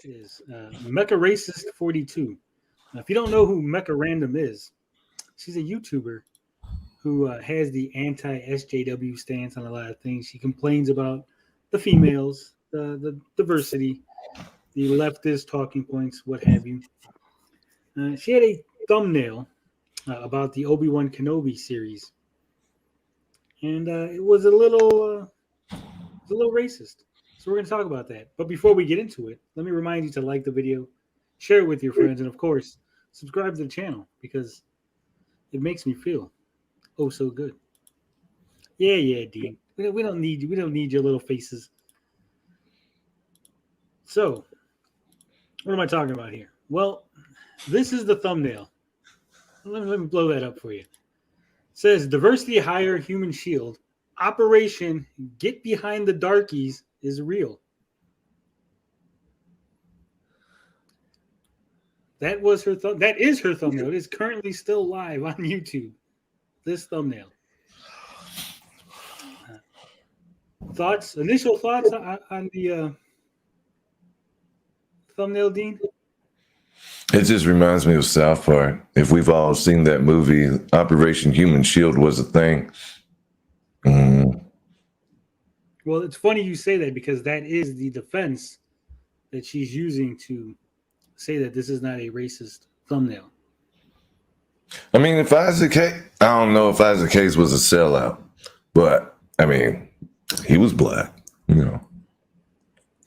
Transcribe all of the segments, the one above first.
is MechaRandom42. Now, if you don't know who MechaRandom is, she's a YouTuber who has the anti-SJW stance on a lot of things. She complains about the females, the diversity, the leftist talking points, what have you. She had a thumbnail about the Obi-Wan Kenobi series, and it was a little racist. So we're going to talk about that. But before we get into it, let me remind you to like the video, share it with your friends, and of course, subscribe to the channel because it makes me feel oh so good. Yeah, Dean. We don't need you. We don't need your little faces. So, what am I talking about here? Well, this is the thumbnail. Let me blow that up for you. It says Diversity Hire Human Shield. Operation Get Behind the Darkies is real. That was her that is her thumbnail. It is currently still live on YouTube. This thumbnail. Initial thoughts on the thumbnail, Dean? It just reminds me of South Park. If we've all seen that movie, Operation Human Shield was a thing. Well, it's funny you say that because that is the defense that she's using to say that this is not a racist thumbnail. I mean, if Isaac Hayes, I don't know if Isaac Hayes was a sellout, but I mean, he was black, you know.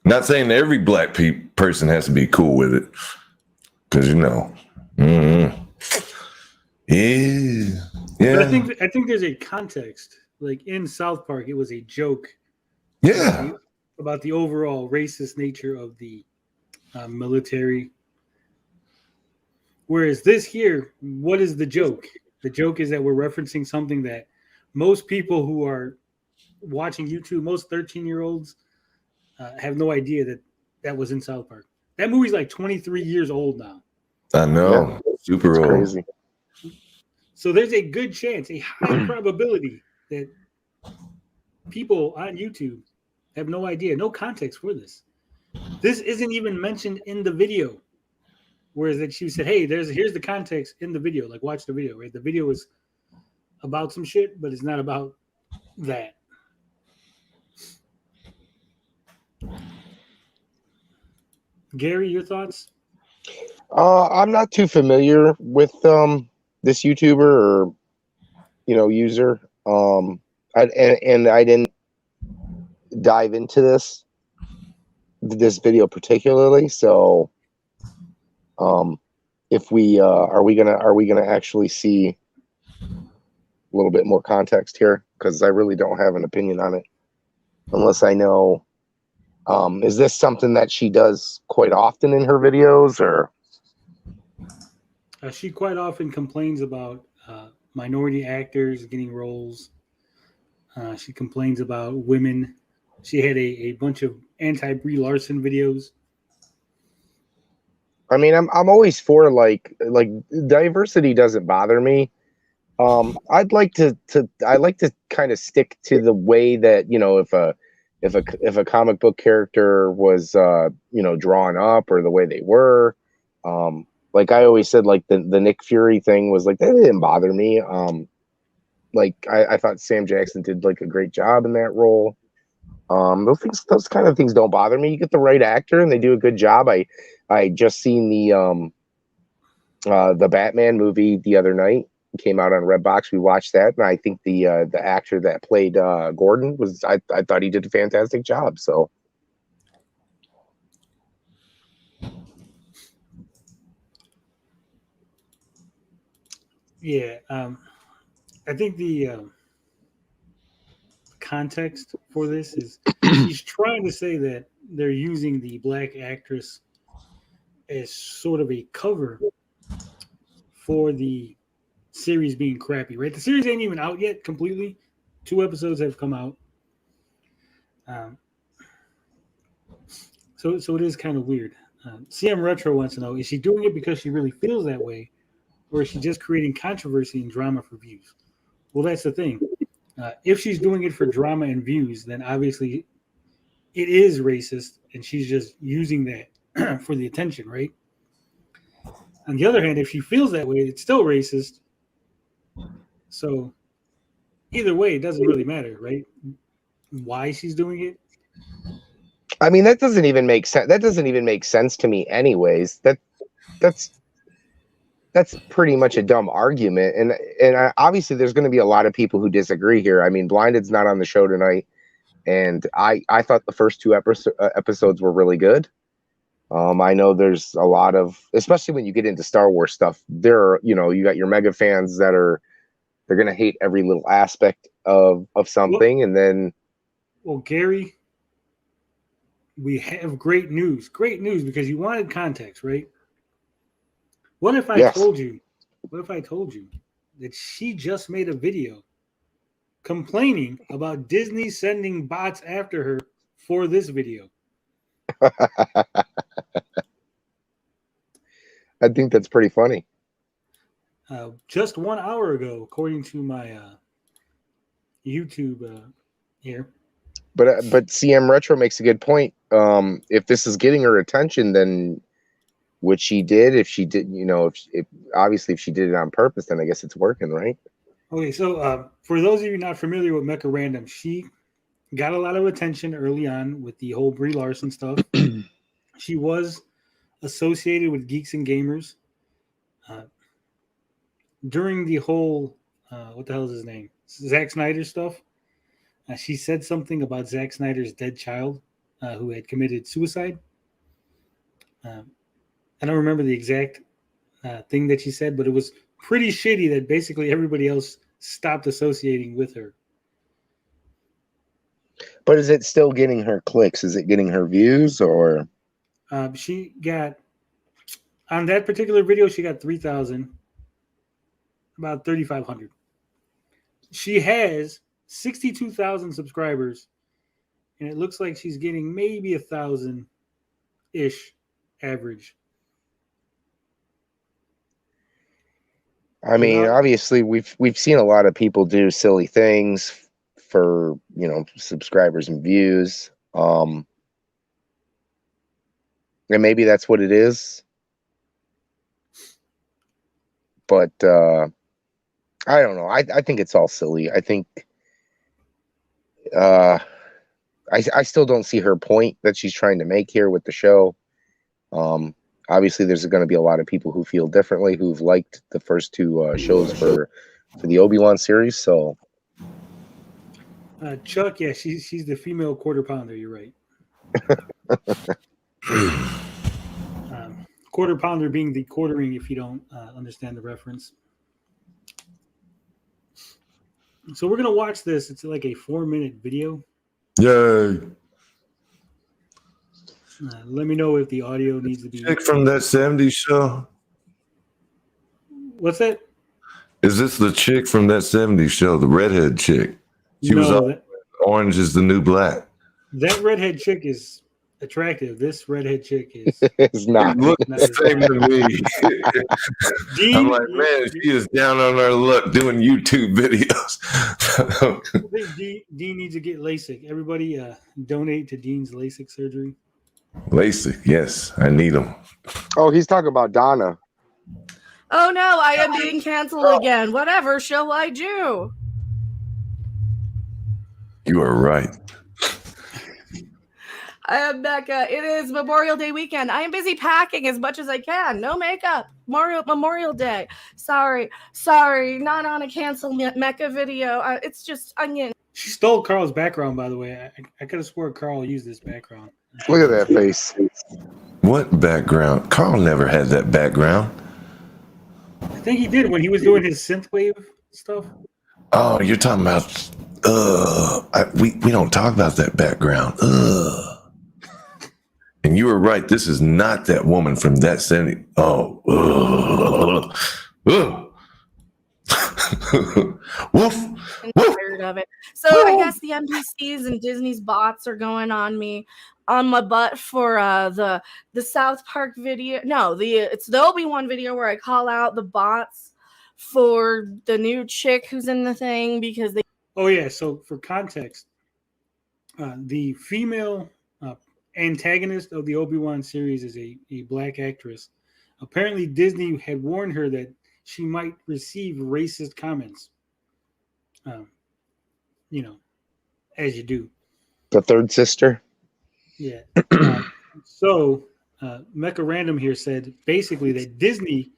Not saying that every black person has to be cool with it, because you know, yeah. But I think there's a context. Like in South Park, it was a joke. Yeah. About the overall racist nature of the military. Whereas this here, what is the joke? The joke is that we're referencing something that most people who are watching YouTube, most 13-year-olds, have no idea that was in South Park. That movie's like 23 years old now. I know. Yeah. Super old. Crazy. So there's a good chance, a high probability that people on YouTube have no idea, no context for this. This isn't even mentioned in the video. Whereas that she said, hey, here's the context in the video. Like, watch the video, right? The video is about some shit, but it's not about that. Gary, your thoughts? I'm not too familiar with this YouTuber or user. I didn't dive into this video particularly. So, if we are we gonna actually see a little bit more context here? Because I really don't have an opinion on it, unless I know. Is this something that she does quite often in her videos, or? She quite often complains about minority actors getting roles. She complains about women. She had a bunch of anti-Brie Larson videos. I mean, I'm always for like diversity doesn't bother me. I'd like to kind of stick to the way that if a comic book character was drawn up, or the way they were. Like I always said, like the Nick Fury thing was like, that didn't bother me. Like I thought Sam Jackson did like a great job in that role. Those kind of things don't bother me. You get the right actor and they do a good job. I just seen the Batman movie the other night. It came out on Redbox. We watched that, and I think the actor that played Gordon I thought he did a fantastic job. So. Yeah, I think the context for this is she's trying to say that they're using the black actress as sort of a cover for the series being crappy, right? The series ain't even out yet completely. 2 episodes have come out. So it is kind of weird. CM Retro wants to know, is she doing it because she really feels that way, or is she just creating controversy and drama for views? Well, that's the thing. If she's doing it for drama and views, then obviously it is racist, and she's just using that for the attention, right? On the other hand, if she feels that way, it's still racist. So either way, it doesn't really matter, right? Why she's doing it. I mean, that doesn't even make sense. That doesn't even make sense to me, anyways. That's pretty much a dumb argument, and obviously there's going to be a lot of people who disagree here. I mean, Blinded's not on the show tonight, and I thought the first two episodes were really good. I know there's a lot of, especially when you get into Star Wars stuff, you got your mega fans they're going to hate every little aspect of something, well, and then. Well, Gary, we have great news because you wanted context, right? What if I told you that she just made a video complaining about Disney sending bots after her for this video? I think that's pretty funny. Just 1 hour ago, according to my YouTube here. But CM Retro makes a good point. If this is getting her attention, then what she did, if she did, if obviously if she did it on purpose, then I guess it's working, right? Okay, so for those of you not familiar with MechaRandom, she got a lot of attention early on with the whole Brie Larson stuff. She was associated with Geeks and Gamers during the whole what the hell is his name? Zack Snyder stuff. She said something about Zack Snyder's dead child who had committed suicide. I don't remember the exact thing that she said, but it was pretty shitty that basically everybody else stopped associating with her. But is it still getting her clicks? Is it getting her views? Or she got, on that particular video, she got 3,000, about 3,500. She has 62,000 subscribers, and it looks like she's getting maybe 1,000-ish average. I mean, obviously we've seen a lot of people do silly things for, subscribers and views. And maybe that's what it is. But I don't know. I think it's all silly. I think I still don't see her point that she's trying to make here with the show. Obviously, there's going to be a lot of people who feel differently, who've liked the first two shows for the Obi-Wan series. So, Chuck, yeah, she's the female quarter pounder. You're right. Quarter pounder being the quartering, if you don't understand the reference. So we're gonna watch this. It's like a 4-minute video. Yay! Let me know if the audio needs to be. Chick from that 70s show. What's that? Is this the chick from that 70s show, the redhead chick? She was all orange is the new black. That redhead chick is attractive. This redhead chick is it's not. Looks the same to me. Dean, I'm like, man, she is down on her luck doing YouTube videos. Dean needs to get LASIK. Everybody donate to Dean's LASIK surgery. LASIK, yes, I need them. Oh, he's talking about Donna. Oh no, I am being canceled again. Whatever shall I do? You are right. I am Becca. It is Memorial Day weekend. I am busy packing as much as I can. No makeup. Memorial Day. Sorry. Not on a cancel Mecha video. It's just onion. She stole Carl's background, by the way. I could have swore Carl used this background. Look at that face. What background? Carl never had that background. I think he did when he was doing his synthwave stuff. Oh, you're talking about we don't talk about that background. And you were right. This is not that woman from that 70. Oh, woof. I'm tired of it. So I guess the NPCs and Disney's bots are going on my butt for the South Park video. No, it's the Obi-Wan video where I call out the bots for the new chick who's in the thing because they. Oh yeah. So for context, the female antagonist of the Obi-Wan series is a black actress. Apparently, Disney had warned her that she might receive racist comments. As you do. The third sister. Yeah. So, MechaRandom here said basically that Disney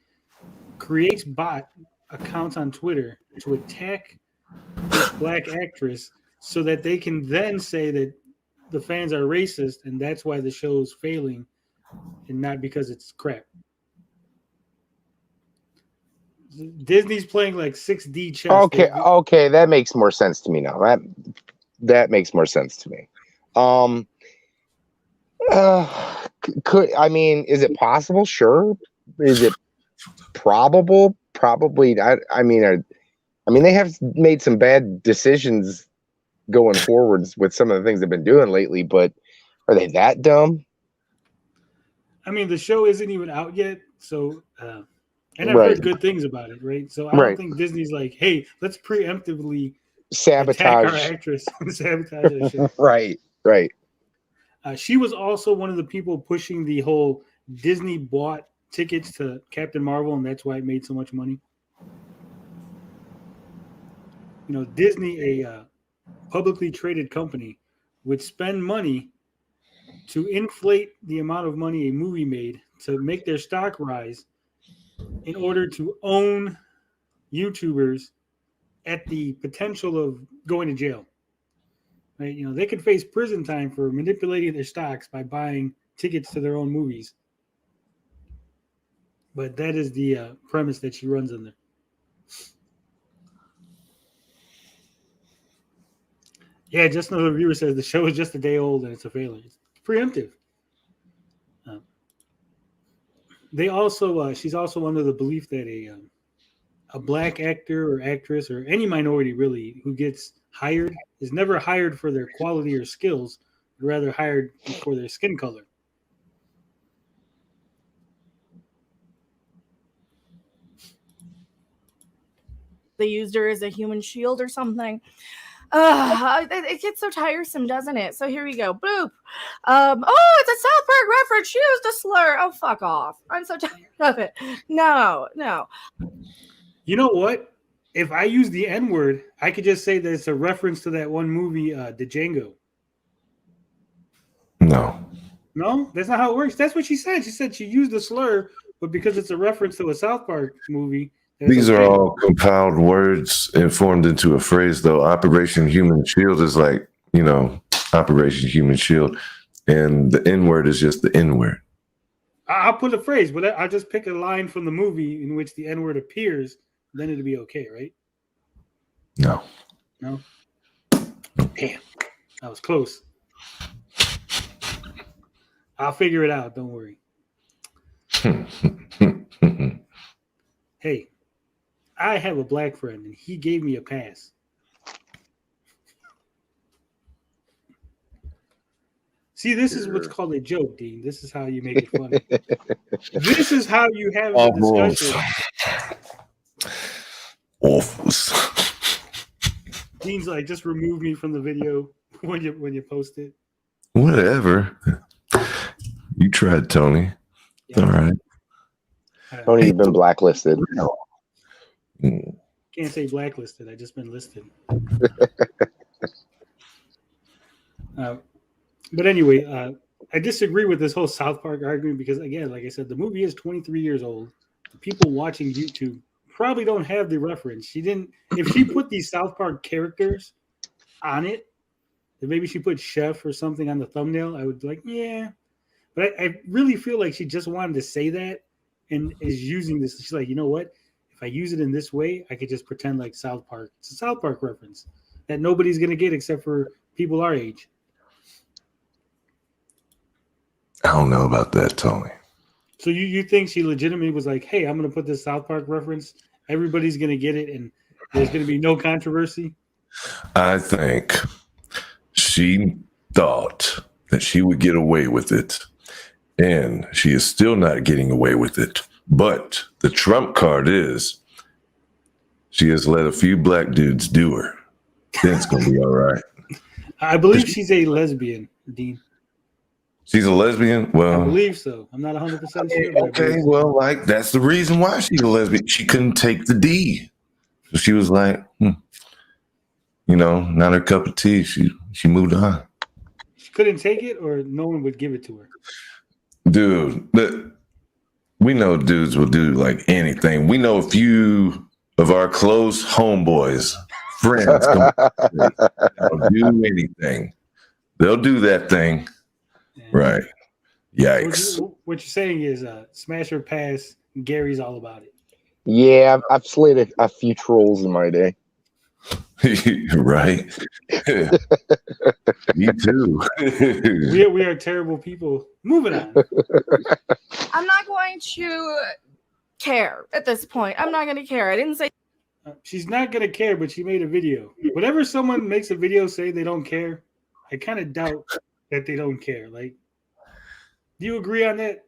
creates bot accounts on Twitter to attack this black actress so that they can then say that the fans are racist and that's why the show's failing and not because it's crap. Disney's playing like 6D chess. Okay, that makes more sense to me now. That makes more sense to me. Is it possible? Sure. Is it probable? Probably. I mean, they have made some bad decisions going forwards with some of the things they've been doing lately, but are they that dumb? I mean, the show isn't even out yet, so and I've heard good things about it, right? So I don't think Disney's like, hey, let's preemptively sabotage our actress and sabotage her show. Right. She was also one of the people pushing the whole Disney bought tickets to Captain Marvel, and that's why it made so much money. Disney, a publicly traded company, would spend money to inflate the amount of money a movie made to make their stock rise in order to own YouTubers at the potential of going to jail. Right? They could face prison time for manipulating their stocks by buying tickets to their own movies. But that is the premise that she runs under. Yeah, just another viewer says the show is just a day old and it's a failure. It's preemptive. They also, she's also under the belief that a black actor or actress or any minority really who gets hired is never hired for their quality or skills, but rather hired for their skin color. They used her as a human shield or something. It gets so tiresome, doesn't it? So here we go. Boop. It's a South Park reference. She used a slur. Oh, fuck off. I'm so tired of it. No. You know what? If I use the N-word, I could just say that it's a reference to that one movie, The Django. No, that's not how it works. That's what she said. She said she used the slur, but because it's a reference to a South Park movie. These are all compiled words and formed into a phrase, though. Operation Human Shield is like, Operation Human Shield. And the N-word is just the N-word. I'll put a phrase, but I'll just pick a line from the movie in which the N-word appears. Then it'll be okay, right? No. Damn. That was close. I'll figure it out. Don't worry. Hey, I have a black friend, and he gave me a pass. See, this is what's called a joke, Dean. This is how you make it funny. This is how you have a discussion. Awful. Dean's like, just remove me from the video when you post it. Whatever. You tried, Tony. Yeah. All right. Tony, you've been blacklisted. Can't say blacklisted. I just been listed. But anyway, I disagree with this whole South Park argument because, again, like I said, the movie is 23 years old. The people watching YouTube probably don't have the reference. She didn't. If she put these South Park characters on it, then maybe she put Chef or something on the thumbnail, I would be like, yeah. But I really feel like she just wanted to say that and is using this. She's like, you know what? If I use it in this way, I could just pretend like South Park. It's a South Park reference that nobody's going to get except for people our age. I don't know about that, Tony. So you think she legitimately was like, hey, I'm going to put this South Park reference. Everybody's going to get it, and there's going to be no controversy? I think she thought that she would get away with it, and she is still not getting away with it. But the trump card is she has let a few black dudes do her. Then it's going to be all right. I believe she's a lesbian, Dean. She's a lesbian? I Well, believe so. I'm not 100% sure. But I okay, believe so. well, like that's the reason why she's a lesbian. She couldn't take the D. So she was like, not her cup of tea. She moved on. She couldn't take it, or no one would give it to her. Dude, we know dudes will do like anything. We know a few of our close homeboys, friends, they'll do anything. They'll do that thing. And Right. Yikes. What you're saying is smash or pass, Gary's all about it. Yeah, I've slayed a few trolls in my day. Right. Me too. We are terrible people. Moving on. I'm not going to care at this point. I'm not going to care. I didn't say. She's not going to care, but she made a video. Whenever someone makes a video say they don't care, I kind of doubt that they don't care. Like, do you agree on that?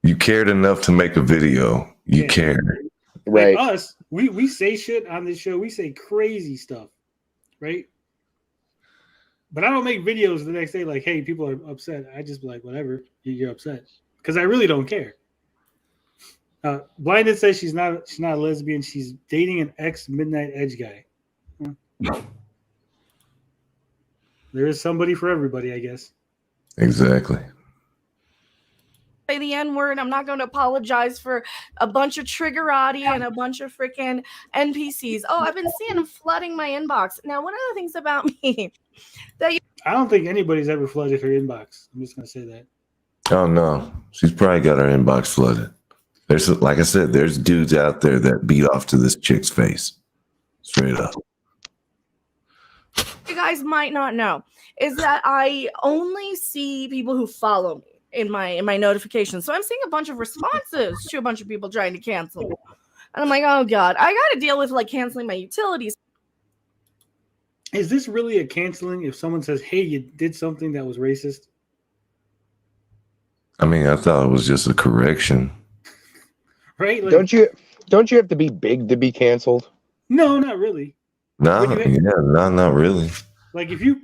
You cared enough to make a video. You cared. Right. Like us, we say shit on this show. We say crazy stuff, right? But I don't make videos the next day like, hey, people are upset. I just be like, whatever, you're upset. Because I really don't care. Blinded says she's not a lesbian. She's dating an ex-Midnight Edge guy. There is somebody for everybody, I guess. Exactly. Say the N-word. I'm not going to apologize for a bunch of triggerati and a bunch of freaking NPCs. Oh, I've been seeing them flooding my inbox. Now, one of the things about me that I don't think anybody's ever flooded her inbox. I'm just going to say that. Oh no, she's probably got her inbox flooded. There's, like I said, there's dudes out there that beat off to this chick's face, straight up. you guys might not know is that I only see people who follow me in my notifications. So I'm seeing a bunch of responses to a bunch of people trying to cancel. And I'm like, oh God, I got to deal with like canceling my utilities. Is this really a canceling if someone says, hey, you did something that was racist? I mean, I thought it was just a correction. Right? Like, Don't you have to be big to be canceled? No, not really. Not really. Like if you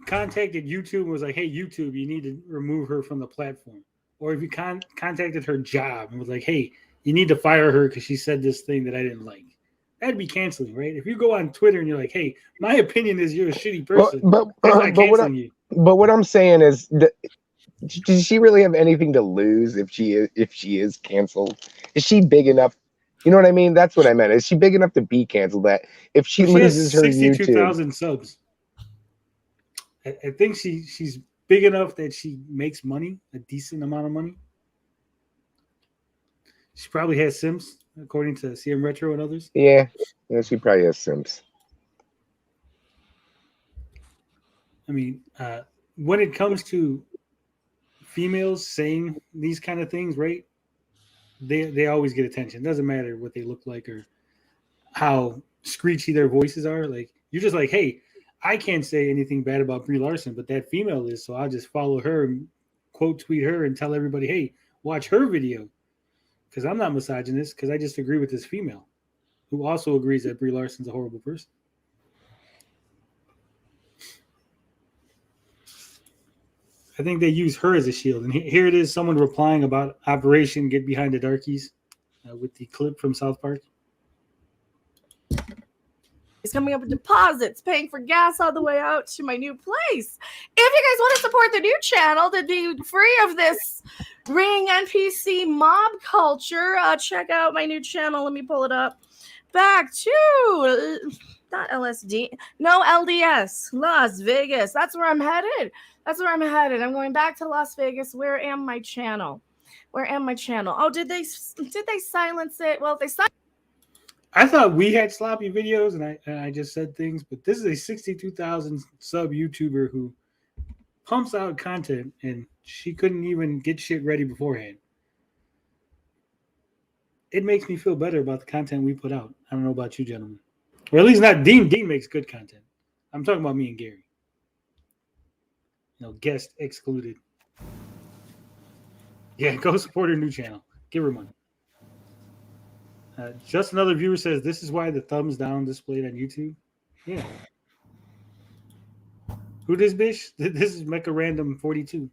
contacted YouTube and was like, hey, YouTube, you need to remove her from the platform. Or if you contacted her job and was like, hey, you need to fire her because she said this thing that I didn't like. That'd be canceling, right? If you go on Twitter and you're like, hey, my opinion is you're a shitty person, that's not canceling you. But what I'm saying is, does she really have anything to lose if she is canceled? Is she big enough? You know what I mean? That's what I meant. Is she big enough to be canceled? That if she loses her 62,000 subs, I think she's big enough that she makes money, a decent amount of money. She probably has Sims, according to CM Retro and others. Yeah, she probably has Sims. I mean, when it comes to females saying these kind of things, right? They always get attention. Doesn't matter what they look like or how screechy their voices are. Like, you're just like, hey, I can't say anything bad about Brie Larson, but that female is, so I'll just follow her and quote tweet her and tell everybody, hey, watch her video. Because I'm not misogynist, because I just agree with this female who also agrees that Brie Larson's a horrible person. I think they use her as a shield. And here it is, someone replying about Operation Get Behind the Darkies with the clip from South Park. He's coming up with deposits, paying for gas all the way out to my new place. If you guys want to support the new channel to be free of this ring NPC mob culture, check out my new channel. Let me pull it up. Back to, not LSD, no LDS, Las Vegas. That's where I'm headed. I'm going back to Las Vegas. Where am my channel? Oh, did they silence it? Well, if they silenced, I thought we had sloppy videos, and I just said things, but this is a 62,000 sub YouTuber who pumps out content, and she couldn't even get shit ready beforehand. It makes me feel better about the content we put out. I don't know about you, gentlemen. Or at least not Dean. Dean makes good content. I'm talking about me and Gary. Guest excluded. Yeah, go support her new channel. Give her money. Just another viewer says, this is why the thumbs down displayed on YouTube. Yeah. Who this bitch? This is MechaRandom42.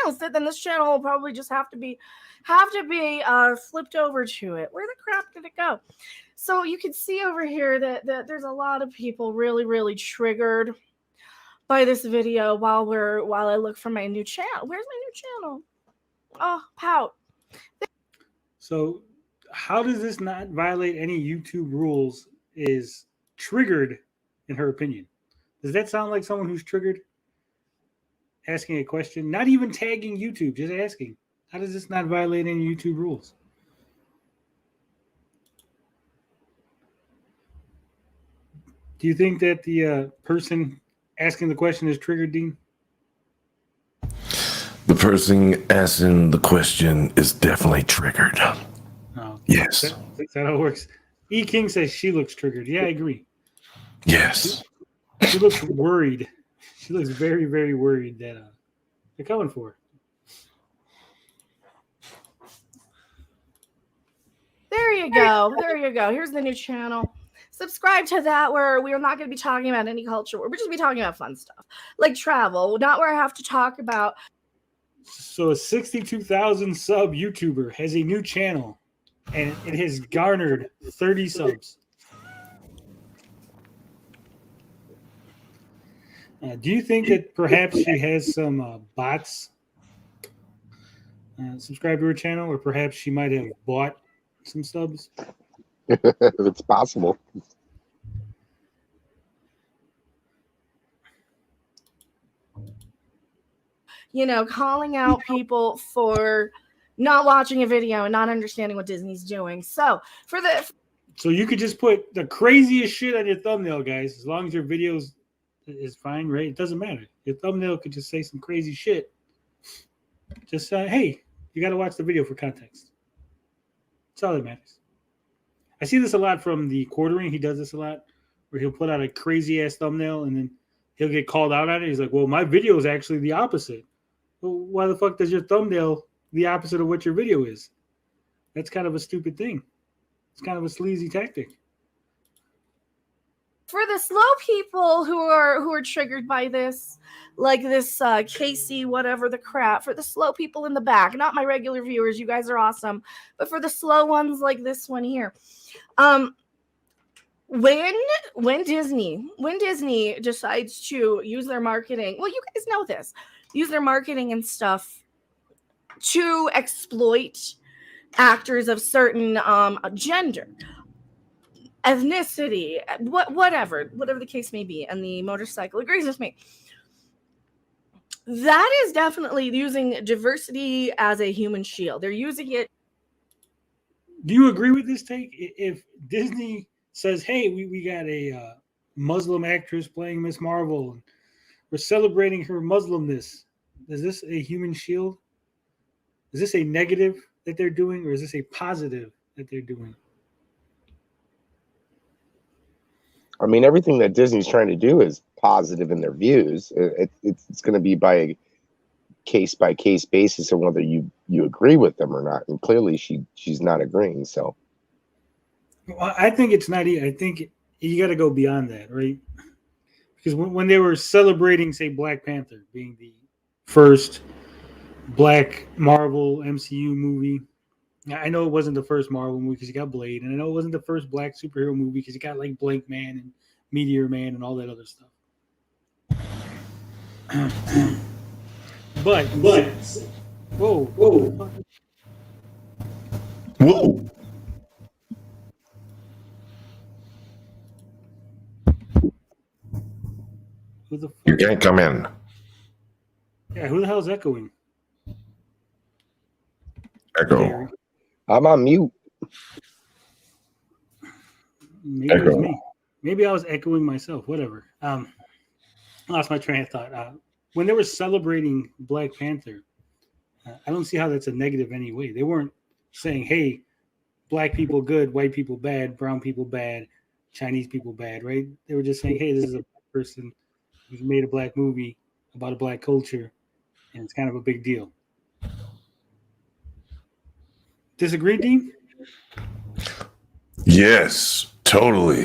against it, then this channel will probably just have to be flipped over to it. Where the crap did it go? So you can see over here that there's a lot of people really triggered by this video while I look for my new channel. Where's my new channel? Oh, pout. So how does this not violate any YouTube rules? Is triggered, in her opinion. Does that sound like someone who's triggered? Asking a question, not even tagging YouTube, just asking. How does this not violate any YouTube rules? Do you think that the person asking the question is triggered, Dean? The person asking the question is definitely triggered. No. Yes. That's how it works. E. King says she looks triggered. Yeah, I agree. Yes. She looks worried. She looks very worried that they're coming for her. There you go. Here's the new channel. Subscribe to that, where we are not going to be talking about any culture. We're just going to be talking about fun stuff like travel, not where I have to talk about. So a 62,000 sub YouTuber has a new channel, and it has garnered 30 subs. Do you think that perhaps she has some bots subscribed to her channel, or perhaps she might have bought some subs? It's possible. Calling out people for not watching a video and not understanding what Disney's doing. So you could just put the craziest shit on your thumbnail, guys, as long as your videos is fine, right? It doesn't matter. Your thumbnail could just say some crazy shit. Just hey, you got to watch the video for context. That's all that matters. I see this a lot from the Quartering. He does this a lot, where he'll put out a crazy ass thumbnail and then he'll get called out on it. He's like, well, my video is actually the opposite. Well, why the fuck does your thumbnail the opposite of what your video is? That's kind of a stupid thing. It's kind of a sleazy tactic. For the slow people who are triggered by this, like this Casey, whatever the crap, for the slow people in the back, not my regular viewers, you guys are awesome, but for the slow ones like this one here, when Disney decides to use their marketing, well, you guys know this, use their marketing and stuff to exploit actors of certain gender, ethnicity, whatever the case may be, and the motorcycle agrees with me. That is definitely using diversity as a human shield. They're using it. Do you agree with this take? If Disney says, hey, we got a Muslim actress playing Miss Marvel, and we're celebrating her Muslimness, is this a human shield? Is this a negative that they're doing, or is this a positive that they're doing? I mean, everything that Disney's trying to do is positive in their views. It's going to be by a case-by-case basis on whether you agree with them or not. And clearly, she's not agreeing. So, well, I think it's not. I think you got to go beyond that, right? Because when they were celebrating, say, Black Panther being the first Black Marvel MCU movie. I know it wasn't the first Marvel movie because you got Blade, and I know it wasn't the first Black superhero movie because you got like Blank Man and Meteor Man and all that other stuff. But whoa. Who the fuck? You can't come in. Yeah, who the hell is echoing? Echo. I'm on mute. Maybe it was me. Maybe I was echoing myself. Whatever. I lost my train of thought. When they were celebrating Black Panther, I don't see how that's a negative anyway. They weren't saying, hey, Black people good, white people bad, brown people bad, Chinese people bad, right? They were just saying, hey, this is a Black person who's made a Black movie about a Black culture, and it's kind of a big deal. Disagree, Dean? Yes, totally.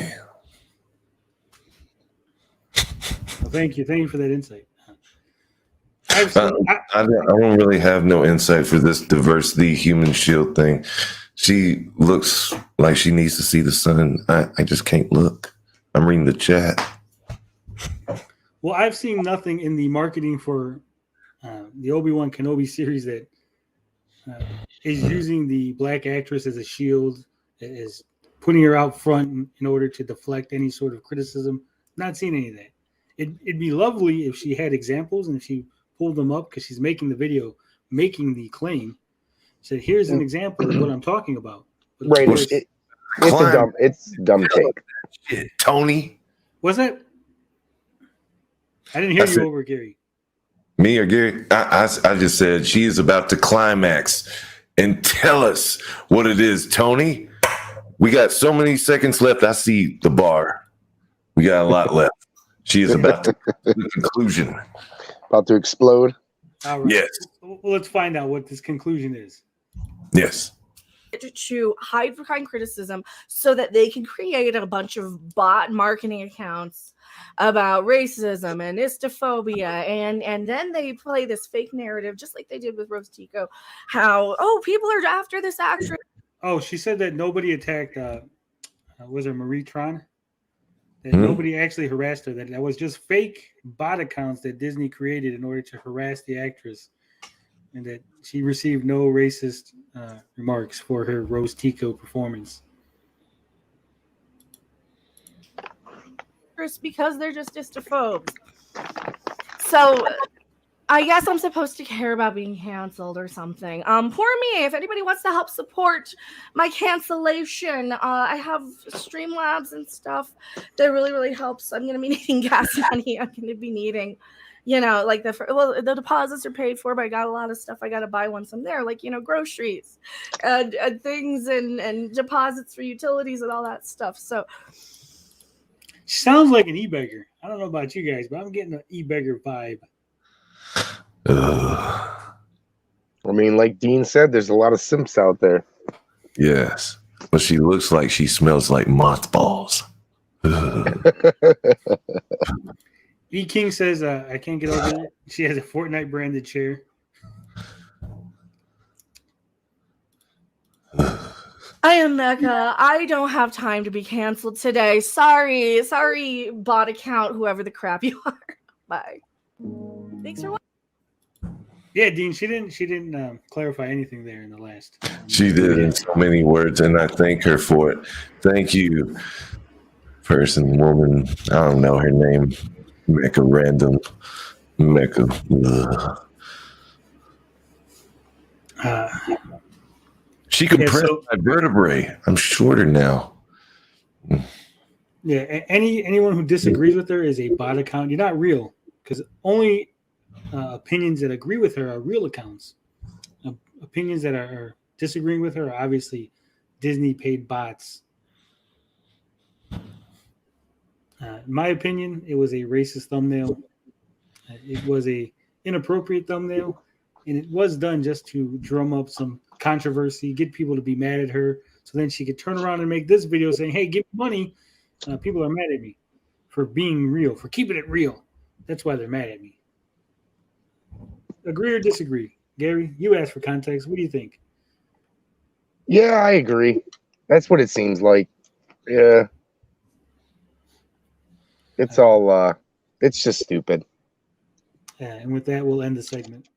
Well, thank you for that insight. I've I, seen, I don't really have no insight for this diversity human shield thing. She looks like she needs to see the sun. I just can't look. I'm reading the chat. well, I've seen nothing in the marketing for the Obi-Wan Kenobi series that is using the black actress as a shield, is putting her out front in order to deflect any sort of criticism. Not seeing any of that. It'd be lovely if she had examples and if she pulled them up because she's making the video, making the claim. Said, here's an example of what I'm talking about. But Right. course, It's dumb take. Shit, Tony. was that? I didn't hear you over, Gary. Me or Gary? I just said she is about to climax and tell us what it is, Tony. We got so many seconds left. I see the bar. We got a lot left. She is about to the conclusion. About to explode. All right. Yes. Well, let's find out what this conclusion is. Yes. To hide behind criticism so that they can create a bunch of bot marketing accounts about racism and istophobia, and then they play this fake narrative just like they did with Rose Tico, how people are after this actress. Oh, she said that nobody attacked was it Marie Tron? That nobody actually harassed her, that was just fake bot accounts that Disney created in order to harass the actress, and that she received no racist remarks for her Rose Tico performance. Because they're just istophobes. So I guess I'm supposed to care about being canceled or something. Poor me. If anybody wants to help support my cancellation, I have Streamlabs and stuff that really, really helps. I'm going to be needing gas money. I'm going to be needing, like the deposits are paid for, but I got a lot of stuff I got to buy once I'm there, like, groceries and things and deposits for utilities and all that stuff. So she sounds like an e-beggar. I don't know about you guys, but I'm getting an e-beggar vibe. I mean, like Dean said, there's a lot of simps out there. Yes. But she looks like she smells like mothballs. E King says, I can't get over it. She has a Fortnite branded chair. I am Mecha. I don't have time to be canceled today. Sorry, bot account, whoever the crap you are. Bye. Thanks for watching. Yeah, Dean, she didn't clarify anything there in the last. She did in so many words, and I thank her for it. Thank you, person, woman. I don't know her name. MechaRandom. Mecha. She compressed my vertebrae. I'm shorter now. Yeah, anyone who disagrees with her is a bot account. You're not real, because only opinions that agree with her are real accounts. Opinions that are disagreeing with her are obviously Disney paid bots. In my opinion, it was a racist thumbnail. It was a inappropriate thumbnail, and it was done just to drum up some controversy, get people to be mad at her, so then she could turn around and make this video saying, hey, give me money. People are mad at me for being real, for keeping it real. That's why they're mad at me. Agree or disagree? Gary, you asked for context. What do you think? Yeah, I agree. That's what it seems like. Yeah. It's all, it's just stupid. And with that, we'll end the segment.